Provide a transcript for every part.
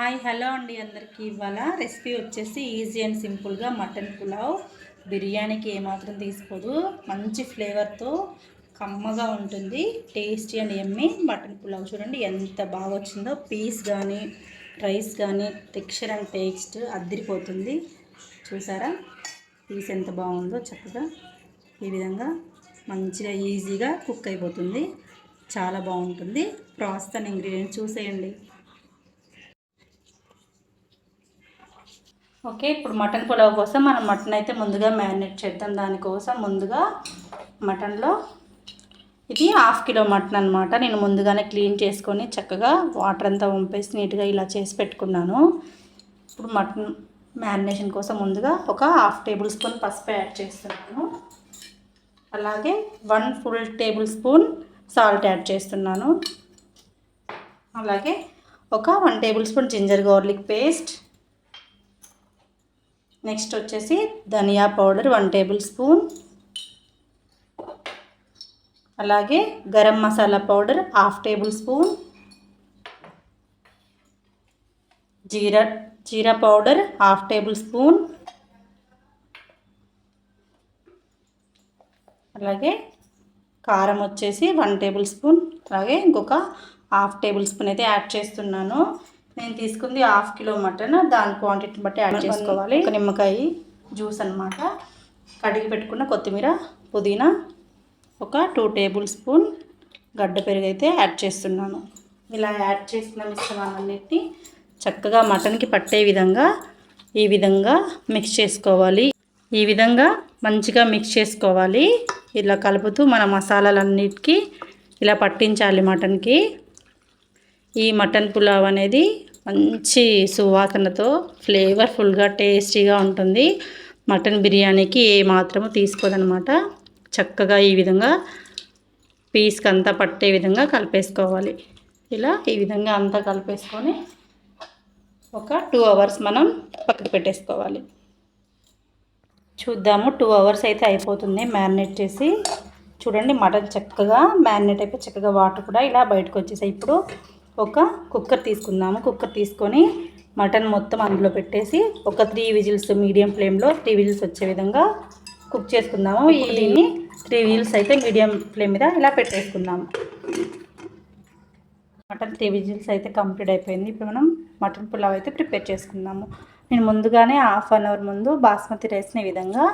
Hi hello అండి అందరికీ. ఇవాళ రెసిపీ వచ్చేసి ఈజీ అండ్ సింపుల్గా మటన్ పులావ్. బిర్యానీకి ఏమాత్రం తీసుకోదు, మంచి ఫ్లేవర్తో కమ్మగా ఉంటుంది. Tasty and yummy mutton pulao. చూడండి ఎంత బాగా వచ్చిందో. పీస్ కానీ రైస్ కానీ టెక్స్చర్ అండ్ టేస్ట్ అద్దరిపోతుంది. చూసారా పీస్ ఎంత బాగుందో. చక్కగా ఈ విధంగా మంచిగా ఈజీగా కుక్ అయిపోతుంది. చాలా బాగుంటుంది. ప్రాసెస్ అండ్ ఇంగ్రీడియంట్స్ చూసేయండి. ఓకే, ఇప్పుడు మటన్ పులావ్ కోసం మనం మటన్ అయితే ముందుగా మ్యారినేట్ చేద్దాం. దానికోసం ముందుగా మటన్లో ఇది 1/2 కిలో మటన్ అనమాట. నేను ముందుగానే క్లీన్ చేసుకొని చక్కగా వాటర్ అంతా వంపేసి నీట్గా ఇలా చేసి పెట్టుకున్నాను. ఇప్పుడు మటన్ మ్యారినేషన్ కోసం ముందుగా ఒక 1/2 టేబుల్ స్పూన్ పసుపు యాడ్ చేస్తున్నాను. అలాగే 1 full tablespoon salt add చేస్తున్నాను. అలాగే ఒక 1 tablespoon ginger garlic paste. Next వచ్చేసి ధనియా పౌడర్ 1 టేబుల్ స్పూన్. అలాగే garam masala powder 1/2 tablespoon. జీరా పౌడర్ 1/2 టేబుల్ స్పూన్. అలాగే కారం వచ్చేసి 1 టేబుల్ స్పూన్. అలాగే ఇంకొక 1/2 టేబుల్ స్పూన్ అయితే యాడ్ చేస్తున్నాను. నేను తీసుకుంది 1/2 కిలో మటన్, దాని క్వాంటిటీని బట్టి యాడ్ చేసుకోవాలి. ఒక నిమ్మకాయ జ్యూస్ అనమాట. కడిగి పెట్టుకున్న కొత్తిమీర, పుదీనా, ఒక 2 టేబుల్ స్పూన్ గడ్డ పెరుగు అయితే యాడ్ చేస్తున్నాను. ఇలా యాడ్ చేసిన మిశ్రమాలన్నిటిని చక్కగా మటన్కి పట్టే విధంగా ఈ విధంగా మిక్స్ చేసుకోవాలి. ఈ విధంగా మంచిగా మిక్స్ చేసుకోవాలి. ఇలా కలుపుతూ మన మసాలాలన్నిటికీ ఇలా పట్టించాలి మటన్కి. ఈ మటన్ పులావ్ అనేది మంచి సువాసనతో ఫ్లేవర్ఫుల్గా టేస్టీగా ఉంటుంది. మటన్ బిర్యానీకి ఏ మాత్రము తీసుకోదనమాట. చక్కగా ఈ విధంగా పీస్కి అంతా పట్టే విధంగా కలిపేసుకోవాలి. ఇలా ఈ విధంగా అంతా కలిపేసుకొని ఒక 2 అవర్స్ మనం పక్కకు పెట్టేసుకోవాలి. చూద్దాము. 2 అవర్స్ అయితే అయిపోతుంది మ్యారినేట్ చేసి. చూడండి మటన్ చక్కగా మ్యారినేట్ అయిపోయి చక్కగా వాటర్ కూడా ఇలా బయటకు వచ్చేసాయి. ఇప్పుడు ఒక కుక్కర్ తీసుకుందాము. కుక్కర్ తీసుకొని మటన్ మొత్తం అందులో పెట్టేసి ఒక 3 విజిల్స్ మీడియం ఫ్లేమ్లో 3 విజిల్స్ వచ్చే విధంగా కుక్ చేసుకుందాము. దీన్ని 3 విజిల్స్ అయితే మీడియం ఫ్లేమ్ మీద ఇలా పెట్టేసుకుందాము. మటన్ 3 విజిల్స్ అయితే కంప్లీట్ అయిపోయింది. ఇప్పుడు మనం మటన్ పులావ్ అయితే ప్రిపేర్ చేసుకుందాము. నేను ముందుగానే 1/2 అవర్ ముందు బాస్మతి రైస్ని ఈ విధంగా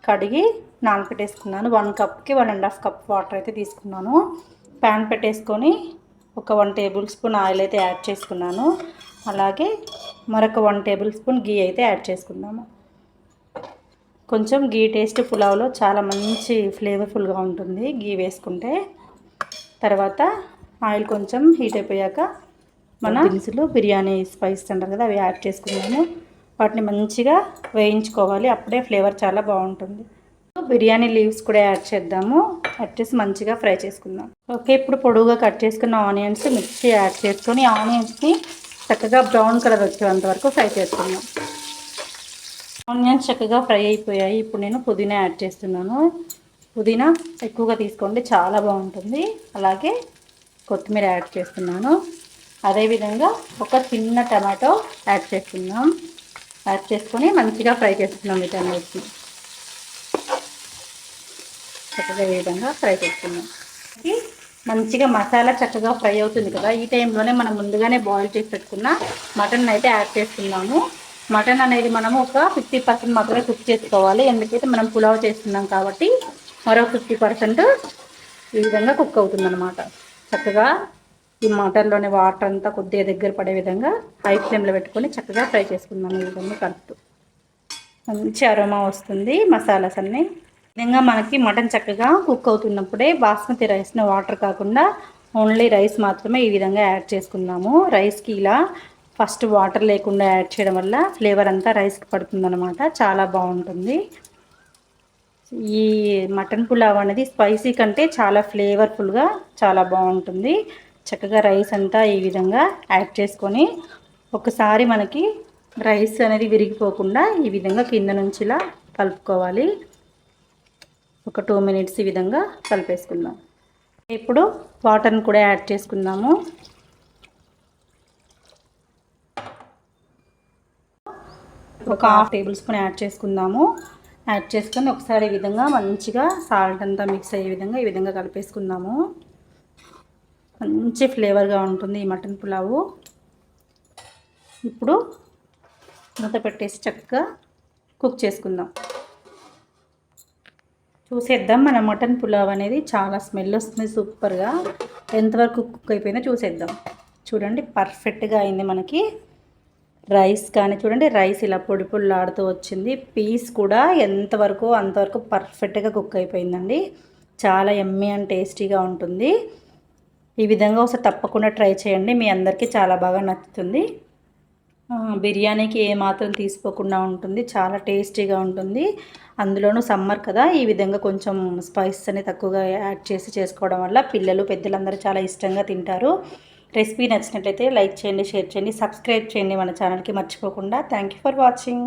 కడిగి నానపెట్టేసుకున్నాను. 1 కప్కి 1.5 కప్ వాటర్ అయితే తీసుకున్నాను. ప్యాన్ పెట్టేసుకొని ఒక 1 టేబుల్ స్పూన్ ఆయిల్ అయితే యాడ్ చేసుకున్నాను. అలాగే మరొక 1 టేబుల్ స్పూన్ గీ అయితే యాడ్ చేసుకుందాము. కొంచెం గీ టేస్ట్ పులావ్లో చాలా మంచి ఫ్లేవర్ఫుల్గా ఉంటుంది గీ వేసుకుంటే. తర్వాత ఆయిల్ కొంచెం హీట్ అయిపోయాక మన దినుసులు బిర్యానీ స్పైస్ అంటారు కదా, అవి యాడ్ చేసుకున్నాము. వాటిని మంచిగా వేయించుకోవాలి. అప్పుడే ఫ్లేవర్ చాలా బాగుంటుంది. బిర్యానీ లీవ్స్ కూడా యాడ్ చేద్దాము. యాడ్ చేసి మంచిగా ఫ్రై చేసుకుందాం. ఓకే, ఇప్పుడు పొడుగుగా కట్ చేసుకున్న ఆనియన్స్ మిక్సీ యాడ్ చేసుకొని ఆనియన్స్ని చక్కగా బ్రౌన్ కలర్ వచ్చేంత వరకు ఫ్రై చేసుకుందాం. ఆనియన్స్ చక్కగా ఫ్రై అయిపోయాయి. ఇప్పుడు నేను పుదీనా యాడ్ చేస్తున్నాను. పుదీనా ఎక్కువగా తీసుకోండి, చాలా బాగుంటుంది. అలాగే కొత్తిమీర యాడ్ చేస్తున్నాను. అదేవిధంగా ఒక చిన్న టమాటో యాడ్ చేసుకుందాం. యాడ్ చేసుకొని మంచిగా ఫ్రై చేసుకుందాం. వీటన్నిటిని చక్కగా ఈ విధంగా ఫ్రై చేసుకుందాం. మంచిగా మసాలా చక్కగా ఫ్రై అవుతుంది కదా, ఈ టైంలోనే మనం ముందుగానే బాయిల్ చేసి పెట్టుకున్న మటన్ అయితే యాడ్ చేసుకున్నాము. మటన్ అనేది మనము ఒక 50% మాత్రమే కుక్ చేసుకోవాలి. ఎందుకైతే మనం పులావ్ చేస్తున్నాం కాబట్టి మరో 50% ఈ విధంగా కుక్ అవుతుందన్నమాట. చక్కగా ఈ మటన్లోని వాటర్ అంతా కొద్దిగా దగ్గర పడే విధంగా హై ఫ్లేమ్లో పెట్టుకొని చక్కగా ఫ్రై చేసుకుందాం. ఈ విధంగా కలుపుతూ మంచి అరోమా వస్తుంది మసాలాస్ అన్నీ. విధంగా మనకి మటన్ చక్కగా కుక్ అవుతున్నప్పుడే బాస్మతి రైస్ని వాటర్ కాకుండా ఓన్లీ రైస్ మాత్రమే ఈ విధంగా యాడ్ చేసుకుందాము. రైస్కి ఇలా ఫస్ట్ వాటర్ లేకుండా యాడ్ చేయడం వల్ల ఫ్లేవర్ అంతా రైస్కి పడుతుందన్నమాట. చాలా బాగుంటుంది. ఈ మటన్ పులావ్ అనేది స్పైసీ కంటే చాలా ఫ్లేవర్ఫుల్గా చాలా బాగుంటుంది. చక్కగా రైస్ అంతా ఈ విధంగా యాడ్ చేసుకొని ఒకసారి మనకి రైస్ అనేది విరిగిపోకుండా ఈ విధంగా కింద నుంచి ఇలా కలుపుకోవాలి. ఒక 2 మినిట్స్ ఈ విధంగా కలిపేసుకుందాం. ఇప్పుడు వాటర్ని కూడా యాడ్ చేసుకుందాము. ఒక హాఫ్ టేబుల్ స్పూన్ యాడ్ చేసుకుందాము. యాడ్ చేసుకొని ఒకసారి ఈ విధంగా మంచిగా సాల్ట్ అంతా మిక్స్ అయ్యే విధంగా ఈ విధంగా కలిపేసుకుందాము. మంచి ఫ్లేవర్గా ఉంటుంది ఈ మటన్ పులావు. ఇప్పుడు మూత పెట్టేసి చక్కగా కుక్ చేసుకుందాం. చూసేద్దాం మన మటన్ పులావ్ అనేది చాలా స్మెల్ వస్తుంది సూపర్గా. ఎంతవరకు కుక్ అయిపోయిందో చూసేద్దాం. చూడండి పర్ఫెక్ట్గా అయింది మనకి. రైస్ కానీ చూడండి, రైస్ ఇలా పొడి పొడిలాడుతూ వచ్చింది. పీస్ కూడా ఎంతవరకు అంతవరకు పర్ఫెక్ట్గా కుక్ అయిపోయిందండి. చాలా యమ్మీ అండ్ టేస్టీగా ఉంటుంది. ఈ విధంగా ఒకసారి తప్పకుండా ట్రై చేయండి, మీ అందరికీ చాలా బాగా నచ్చుతుంది. బిర్యానీకి ఏమాత్రం తీసుకోకుండా ఉంటుంది, చాలా టేస్టీగా ఉంటుంది. అందులోనూ సమ్మర్ కదా, ఈ విధంగా కొంచెం స్పైస్ అని తక్కువగా యాడ్ చేసి చేసుకోవడం వల్ల పిల్లలు పెద్దలందరూ చాలా ఇష్టంగా తింటారు. రెసిపీ నచ్చినట్లయితే లైక్ చేయండి, షేర్ చేయండి, సబ్స్క్రైబ్ చేయండి మన ఛానల్కి మర్చిపోకుండా. Thank you for watching.